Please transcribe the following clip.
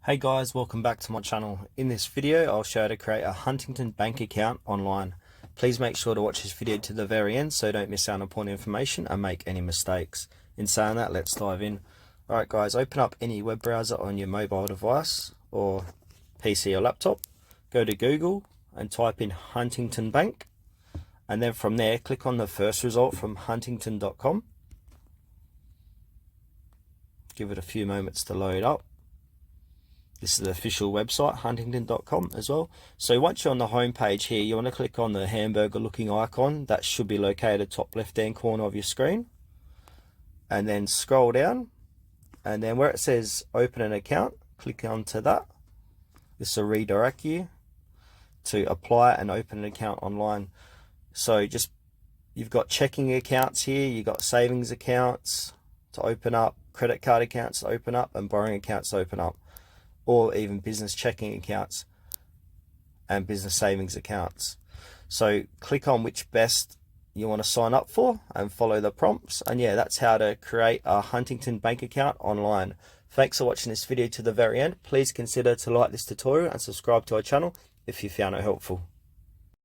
Hey guys, welcome back to my channel. In this video, I'll show you how to create a Huntington Bank account online. Please make sure to watch this video to the very end so you don't miss out on important information and make any mistakes. In saying that, let's dive in. Alright guys, open up any web browser on your mobile device or PC or laptop. Go to Google and type in Huntington Bank. And then from there, click on the first result from huntington.com. Give it a few moments to load up. This is the official website, huntington.com as well. So once you're on the home page here, you want to click on the hamburger looking icon. That should be located top left hand corner of your screen. And then scroll down. And then where it says open an account, click onto that. This will redirect you to apply and open an account online. So you've got checking accounts here, you've got savings accounts to open up, credit card accounts to open up, and borrowing accounts to open up, or even business checking accounts and business savings accounts. So click on which best you want to sign up for and follow the prompts. And yeah, that's how to create a Huntington Bank account online. Thanks for watching this video to the very end. Please consider to like this tutorial and subscribe to our channel if you found it helpful.